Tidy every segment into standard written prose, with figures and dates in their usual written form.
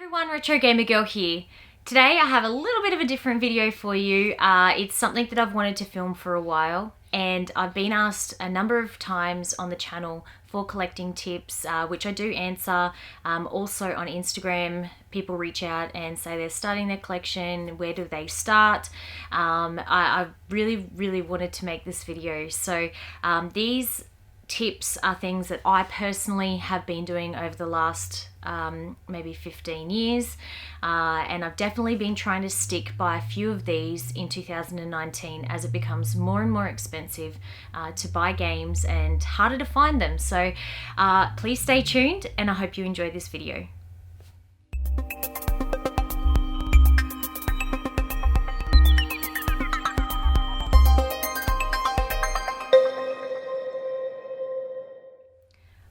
Everyone, Retro Gamer Girl here. Today I have a little bit of a different video for you. It's something that I've wanted to film for a while, and I've been asked a number of times on the channel for collecting tips, which I do answer. Also on Instagram, people reach out and say they're starting their collection. Where do they start? I really wanted to make this video. So these tips are things that I personally have been doing over the last maybe 15 years, and I've definitely been trying to stick by a few of these in 2019 as it becomes more and more expensive to buy games and harder to find them. So please stay tuned, and I hope you enjoy this video.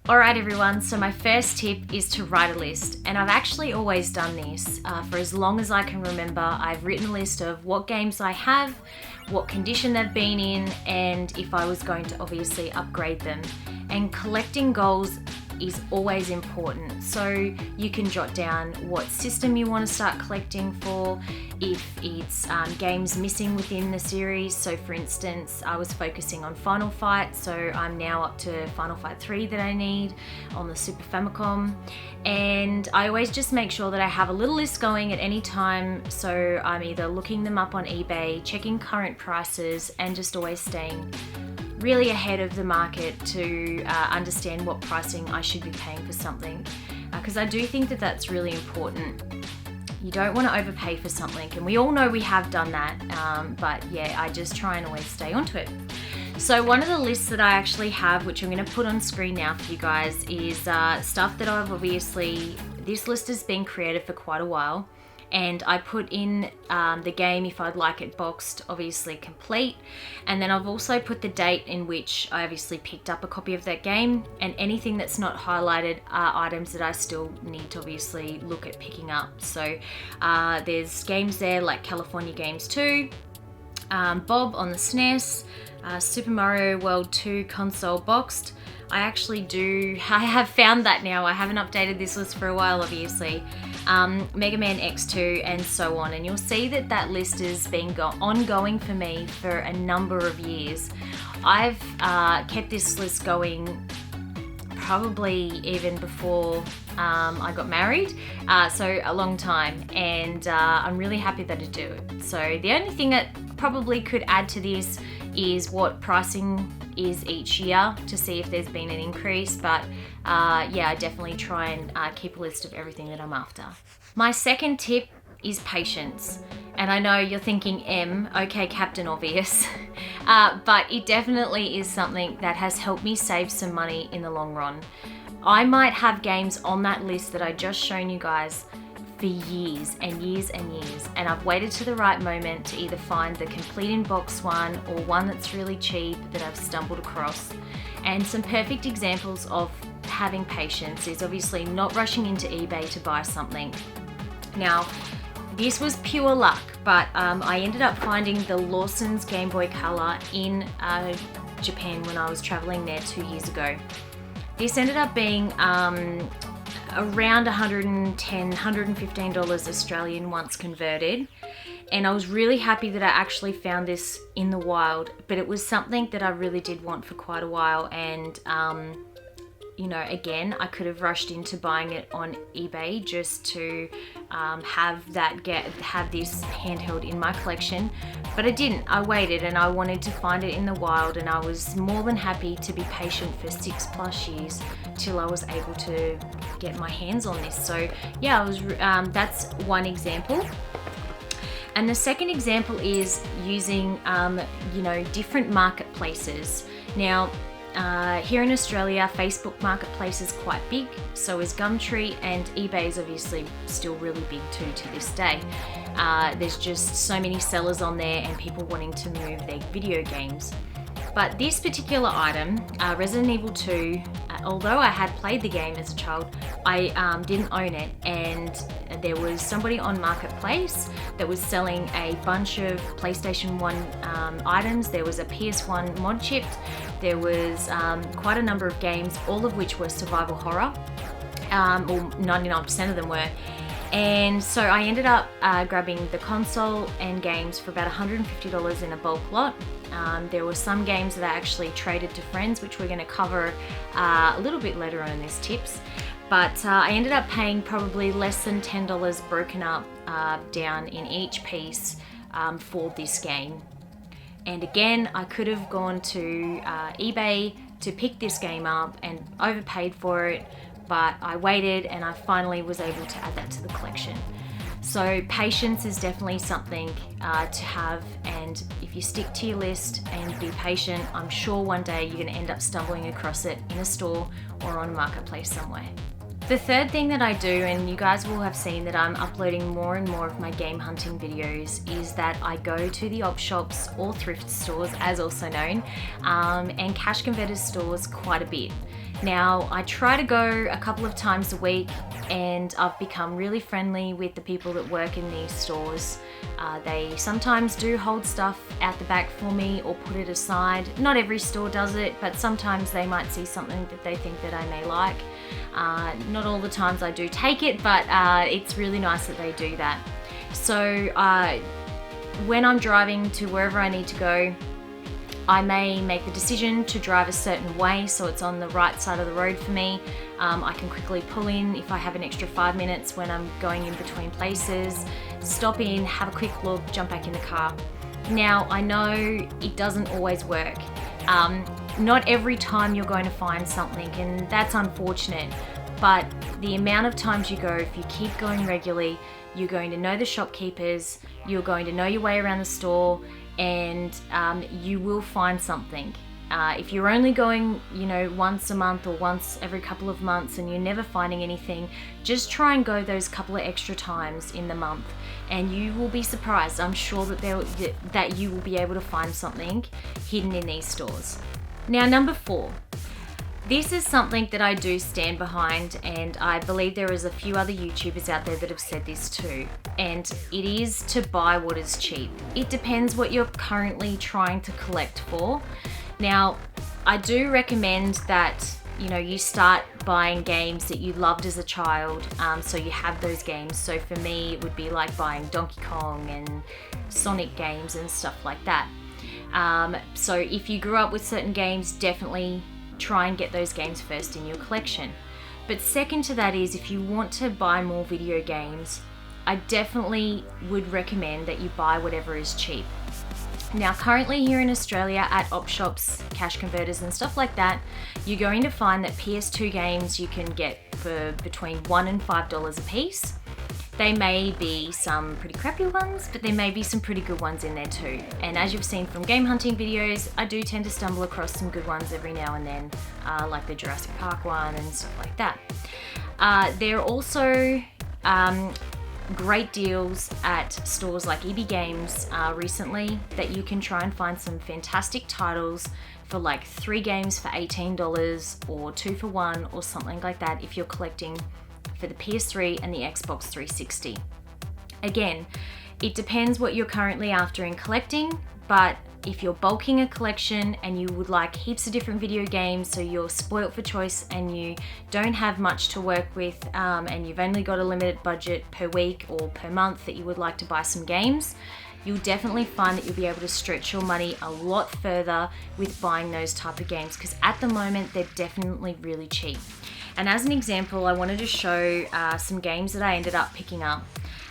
Alright everyone, so my first tip is to write a list, and I've actually always done this for as long as I can remember. I've written a list of what games I have, what condition they've been in, and if I was going to obviously upgrade them. And collecting goals is always important, so you can jot down what system you want to start collecting for, if it's games missing within the series. So for instance, I was focusing on Final Fight, so I'm now up to Final Fight 3 that I need on the Super Famicom, and I always just make sure that I have a little list going at any time, so I'm either looking them up on eBay, checking current prices, and just always staying really ahead of the market to understand what pricing I should be paying for something, because I do think that that's really important. You don't want to overpay for something, and we all know we have done that, but yeah, I just try and always stay onto it. So one of the lists that I actually have, which I'm going to put on screen now for you guys, is stuff that I've obviously, this list has been created for quite a while, and I put in the game if I'd like it boxed, obviously complete, and then I've also put the date in which I obviously picked up a copy of that game, and anything that's not highlighted are items that I still need to obviously look at picking up. So there's games there like California Games 2, Bob on the SNES, Super Mario World 2 console boxed. I have found that now. I haven't updated this list for a while, obviously. Mega Man X2 and so on, and you'll see that that list has been ongoing for me for a number of years. I've kept this list going probably even before I got married, so a long time, and I'm really happy that I do it. So the only thing that probably could add to this is what pricing is each year to see if there's been an increase, but yeah, I definitely try and keep a list of everything that I'm after. My second tip is patience, and I know you're thinking, okay, Captain Obvious, but it definitely is something that has helped me save some money in the long run. I might have games on that list that I just shown you guys for years and years and years, and I've waited to the right moment to either find the complete in box one or one that's really cheap that I've stumbled across. And some perfect examples of having patience is obviously not rushing into eBay to buy something. Now, this was pure luck, but I ended up finding the Lawsons Gameboy Color in Japan when I was traveling there 2 years ago. This ended up being around $110, $115 Australian once converted, and I was really happy that I actually found this in the wild, but it was something that I really did want for quite a while, and you know, again, I could have rushed into buying it on eBay just to have this handheld in my collection, but I didn't. I waited, and I wanted to find it in the wild, and I was more than happy to be patient for 6+ years till I was able to get my hands on this. So yeah, that's one example. And the second example is using you know, different marketplaces. Now, here in Australia, Facebook Marketplace is quite big, so is Gumtree, and eBay is obviously still really big too to this day. There's just so many sellers on there and people wanting to move their video games. But this particular item, Resident Evil 2, although I had played the game as a child, I didn't own it, and there was somebody on Marketplace that was selling a bunch of PlayStation 1 items. There was a PS1 mod chip, there was quite a number of games, all of which were survival horror, or 99% of them were. And so I ended up grabbing the console and games for about $150 in a bulk lot. There were some games that I actually traded to friends, which we're going to cover a little bit later on in this tips. But I ended up paying probably less than $10 broken up down in each piece for this game. And again, I could have gone to eBay to pick this game up and overpaid for it, but I waited and I finally was able to add that to the collection. So patience is definitely something to have, and if you stick to your list and be patient, I'm sure one day you're going to end up stumbling across it in a store or on a marketplace somewhere. The third thing that I do, and you guys will have seen that I'm uploading more and more of my game hunting videos, is that I go to the op shops or thrift stores, as also known, and cash converter stores quite a bit. Now, I try to go a couple of times a week, and I've become really friendly with the people that work in these stores. They sometimes do hold stuff out the back for me or put it aside. Not every store does it, but sometimes they might see something that they think that I may like. Not all the times I do take it, but it's really nice that they do that. So when I'm driving to wherever I need to go, I may make the decision to drive a certain way so it's on the right side of the road for me. I can quickly pull in if I have an extra 5 minutes when I'm going in between places, stop in, have a quick look, jump back in the car. Now, I know it doesn't always work. Not every time you're going to find something, and that's unfortunate, but the amount of times you go, if you keep going regularly, you're going to know the shopkeepers, you're going to know your way around the store, and you will find something. If you're only going, once a month or once every couple of months and you're never finding anything, just try and go those couple of extra times in the month, and you will be surprised. I'm sure that you will be able to find something hidden in these stores. Now, number 4. This is something that I do stand behind, and I believe there is a few other YouTubers out there that have said this too, and it is to buy what is cheap. It depends what you're currently trying to collect for. Now, I do recommend that you start buying games that you loved as a child, so you have those games. So for me, it would be like buying Donkey Kong and Sonic games and stuff like that. So if you grew up with certain games, definitely try and get those games first in your collection. But second to that is, if you want to buy more video games, I definitely would recommend that you buy whatever is cheap. Now, currently here in Australia at op shops, cash converters and stuff like that, you're going to find that PS2 games you can get for between $1 and $5 a piece. They may be some pretty crappy ones, but there may be some pretty good ones in there too. And as you've seen from game hunting videos, I do tend to stumble across some good ones every now and then, like the Jurassic Park one and stuff like that. There are also great deals at stores like EB Games recently that you can try and find some fantastic titles for like 3 games for $18 or 2 for 1 or something like that if you're collecting for the PS3 and the Xbox 360. Again, it depends what you're currently after in collecting, but if you're bulking a collection and you would like heaps of different video games, so you're spoilt for choice and you don't have much to work with, and you've only got a limited budget per week or per month that you would like to buy some games, you'll definitely find that you'll be able to stretch your money a lot further with buying those type of games, because at the moment they're definitely really cheap. And as an example, I wanted to show some games that I ended up picking up.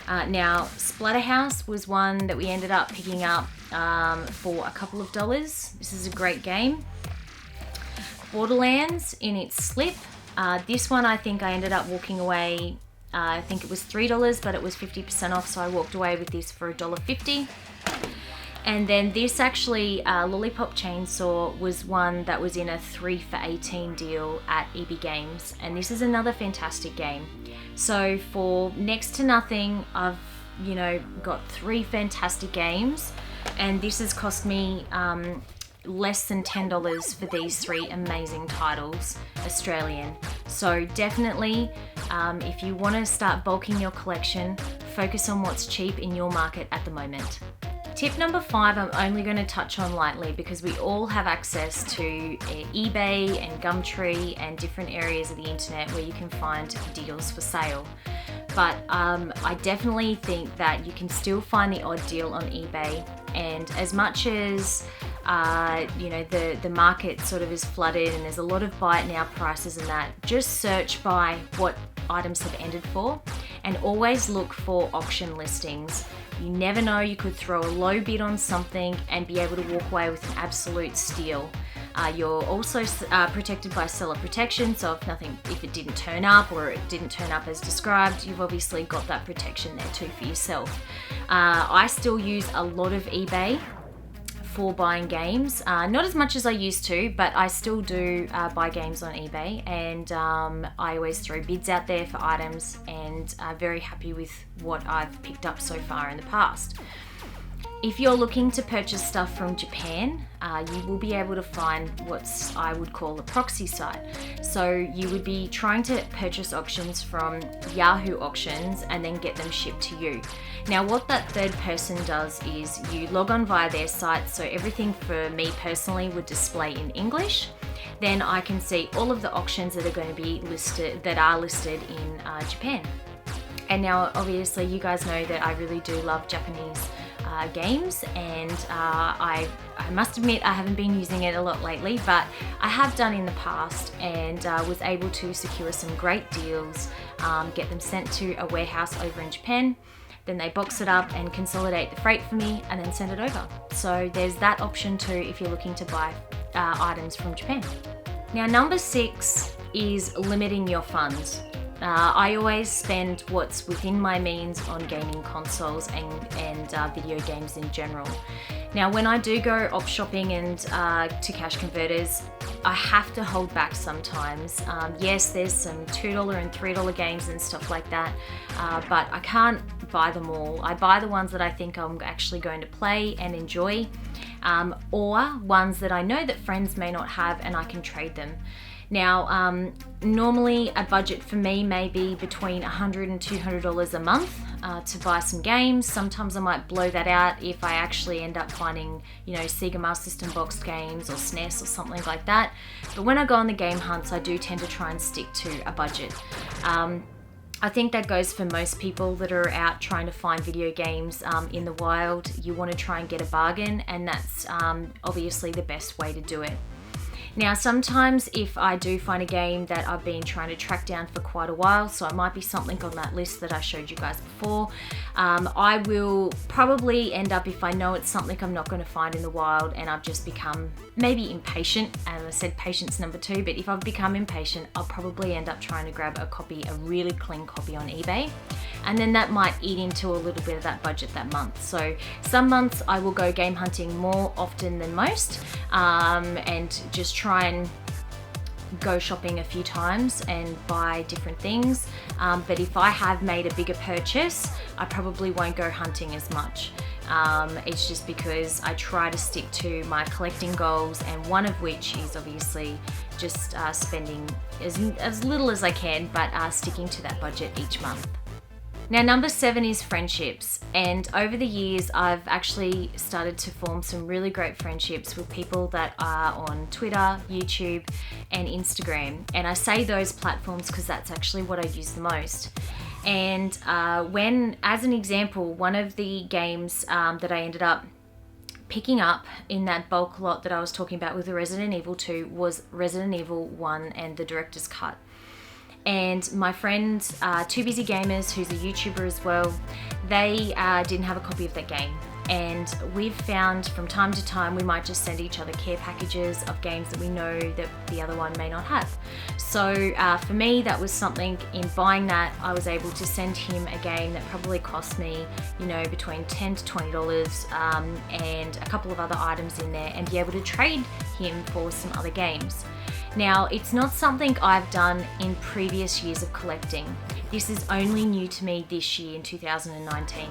Now, Splatterhouse was one that we ended up picking up for a couple of dollars. This is a great game. Borderlands in its slip. This one I think I ended up walking away, I think it was $3, but it was 50% off, so I walked away with this for $1.50. And then this actually, Lollipop Chainsaw, was one that was in a 3 for $18 deal at EB Games, and this is another fantastic game. So for next to nothing, I've got 3 fantastic games, and this has cost me less than $10 for these 3 amazing titles, Australian. So definitely, if you want to start bulking your collection, focus on what's cheap in your market at the moment. Tip number 5, I'm only going to touch on lightly because we all have access to eBay and Gumtree and different areas of the internet where you can find deals for sale. but I definitely think that you can still find the odd deal on eBay. And as much as you know, the market sort of is flooded and there's a lot of buy it now prices and that, just search by what items have ended for, and always look for auction listings. You never know, you could throw a low bid on something and be able to walk away with an absolute steal. You're also protected by seller protection, so if it didn't turn up or it didn't turn up as described, you've obviously got that protection there too for yourself. I still use a lot of eBay for buying games, not as much as I used to, but I still do buy games on eBay, and I always throw bids out there for items, and very happy with what I've picked up so far in the past. If you're looking to purchase stuff from Japan, you will be able to find what I would call a proxy site. So you would be trying to purchase auctions from Yahoo Auctions and then get them shipped to you. Now what that third person does is you log on via their site, so everything for me personally would display in English. Then I can see all of the auctions that are going to be listed, in Japan. And now obviously you guys know that I really do love Japanese games, and I must admit I haven't been using it a lot lately, but I have done in the past, and was able to secure some great deals, get them sent to a warehouse over in Japan. Then they box it up and consolidate the freight for me and then send it over. So there's that option too if you're looking to buy items from Japan. Now number 6 is limiting your funds. I always spend what's within my means on gaming consoles and video games in general. Now when I do go op shopping and to cash converters, I have to hold back sometimes. Yes, there's some $2 and $3 games and stuff like that, but I can't buy them all. I buy the ones that I think I'm actually going to play and enjoy, or ones that I know that friends may not have and I can trade them. Now, normally a budget for me may be between $100 and $200 a month to buy some games. Sometimes I might blow that out if I actually end up finding, you know, Sega Master System boxed games or SNES or something like that. But when I go on the game hunts, I do tend to try and stick to a budget. I think that goes for most people that are out trying to find video games in the wild. You want to try and get a bargain, and that's obviously the best way to do it. Now sometimes if I do find a game that I've been trying to track down for quite a while, so it might be something on that list that I showed you guys before, I will probably end up, if I know it's something I'm not going to find in the wild and I've just become maybe impatient, and I said patience number 2, but if I've become impatient, I'll probably end up trying to grab a really clean copy on eBay, and then that might eat into a little bit of that budget that month. So some months I will go game hunting more often than most, and just try and go shopping a few times and buy different things, but if I have made a bigger purchase, I probably won't go hunting as much. It's just because I try to stick to my collecting goals, and one of which is obviously just spending as little as I can, but sticking to that budget each month. Now number 7 is friendships, and over the years I've actually started to form some really great friendships with people that are on Twitter, YouTube and Instagram, and I say those platforms because that's actually what I use the most. And when, as an example, one of the games that I ended up picking up in that bulk lot that I was talking about with the Resident Evil 2 was Resident Evil 1 and the Director's Cut. And my friend, Too Busy Gamers, who's a YouTuber as well, they didn't have a copy of that game. And we've found from time to time we might just send each other care packages of games that we know that the other one may not have. So for me, that was something. In buying that, I was able to send him a game that probably cost me, you know, between $10 to $20 and a couple of other items in there, and be able to trade him for some other games. Now, it's not something I've done in previous years of collecting. This is only new to me this year in 2019.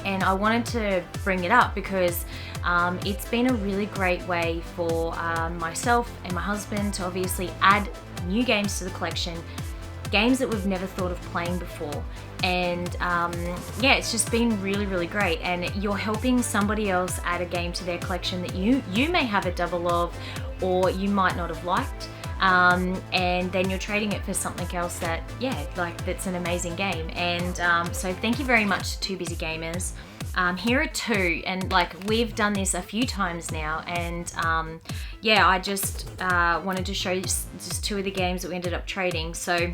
And I wanted to bring it up because it's been a really great way for myself and my husband to obviously add new games to the collection, games that we've never thought of playing before. And yeah, it's just been really, really great. And you're helping somebody else add a game to their collection that you may have a double of, or you might not have liked. and then you're trading it for something else that, yeah, like that's an amazing game. And so thank you very much to Too Busy Gamers. Here are two, and like we've done this a few times now, and yeah, I just wanted to show you just two of the games that we ended up trading. So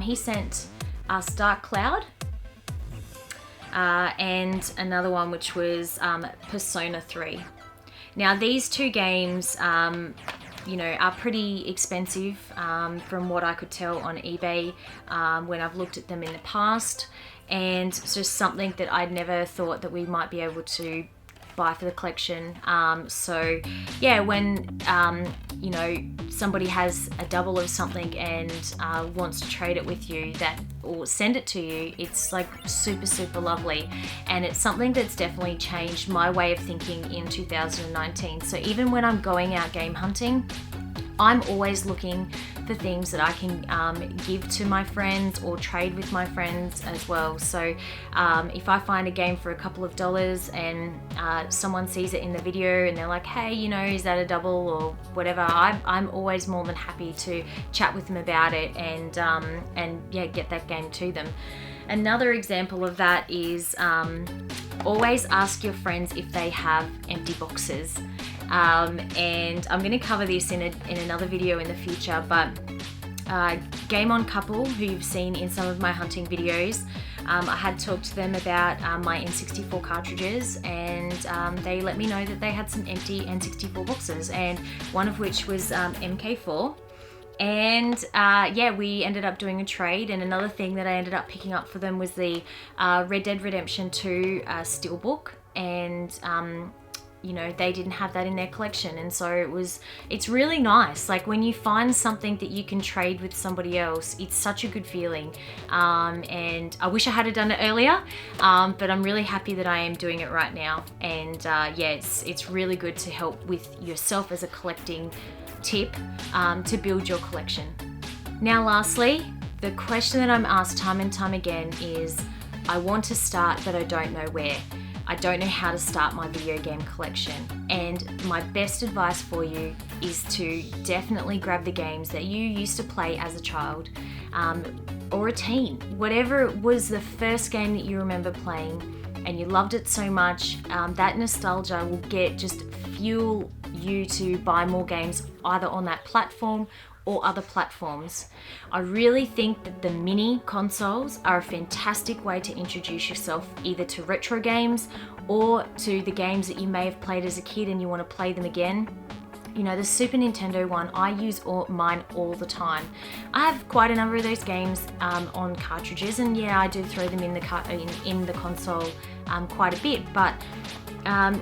he sent us Dark Cloud, and another one which was Persona 3. Now these two games, you know, are pretty expensive from what I could tell on eBay when I've looked at them in the past, and it's just something that I'd never thought that we might be able to buy for the collection. So yeah, when you know, somebody has a double of something and wants to trade it with you, that or send it to you, it's like super lovely, and it's something that's definitely changed my way of thinking in 2019. So even when I'm going out game hunting, I'm always looking for things that I can give to my friends or trade with my friends as well. So if I find a game for a couple of dollars and someone sees it in the video and they're like, hey, you know, is that a double or whatever, I'm always more than happy to chat with them about it and yeah, get that game to them. Another example of that is always ask your friends if they have empty boxes. And I'm going to cover this in another video in the future, but Game On Couple, who you've seen in some of my hunting videos, I had talked to them about my N64 cartridges, and they let me know that they had some empty N64 boxes, and one of which was MK4. And yeah, we ended up doing a trade, and another thing that I ended up picking up for them was the Red Dead Redemption 2 Steelbook, and you know, they didn't have that in their collection, and so it's really nice. Like when you find something that you can trade with somebody else, it's such a good feeling. And I wish I had done it earlier, but I'm really happy that I am doing it right now. And yeah, it's really good to help with yourself as a collecting tip to build your collection. Now lastly, the question that I'm asked time and time again is, I want to start but I don't know where. I don't know how to start my video game collection, and my best advice for you is to definitely grab the games that you used to play as a child or a teen. Whatever was the first game that you remember playing and you loved it so much, that nostalgia will just fuel you to buy more games either on that platform or other platforms. I really think that the mini consoles are a fantastic way to introduce yourself either to retro games or to the games that you may have played as a kid and you want to play them again. You know, the Super Nintendo one, I use mine all the time. I have quite a number of those games on cartridges, and yeah, I do throw them in the console quite a bit, but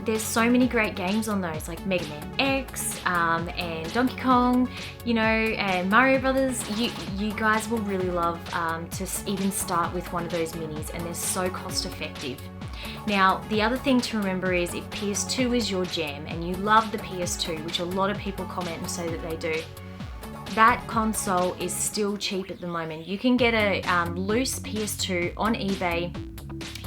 there's so many great games on those, like Mega Man X and Donkey Kong, you know, and Mario Brothers. You guys will really love to even start with one of those minis, and they're so cost effective. Now, the other thing to remember is if PS2 is your jam and you love the PS2, which a lot of people comment and say that they do, that console is still cheap at the moment. You can get a loose PS2 on eBay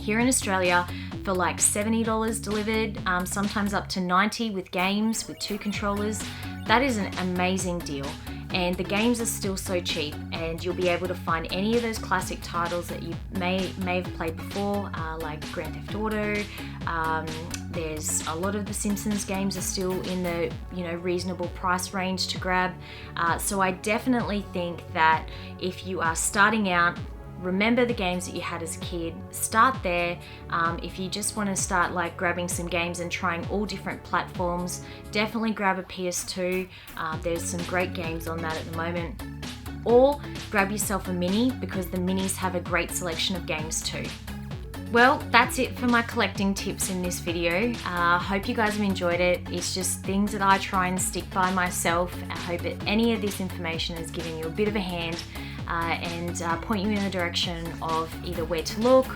here in Australia for like $70 delivered, sometimes up to $90 with games, with 2 controllers. That is an amazing deal. And the games are still so cheap, and you'll be able to find any of those classic titles that you may have played before, like Grand Theft Auto. There's a lot of the Simpsons games are still in the, you know, reasonable price range to grab. So I definitely think that if you are starting out, remember the games that you had as a kid, start there. If you just want to start like grabbing some games and trying all different platforms, definitely grab a PS2. There's some great games on that at the moment. Or grab yourself a mini, because the minis have a great selection of games too. Well, that's it for my collecting tips in this video. Hope you guys have enjoyed it. It's just things that I try and stick by myself. I hope that any of this information has given you a bit of a hand and point you in the direction of either where to look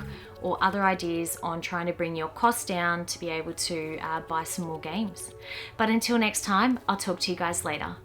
or other ideas on trying to bring your costs down to be able to buy some more games. But until next time, I'll talk to you guys later.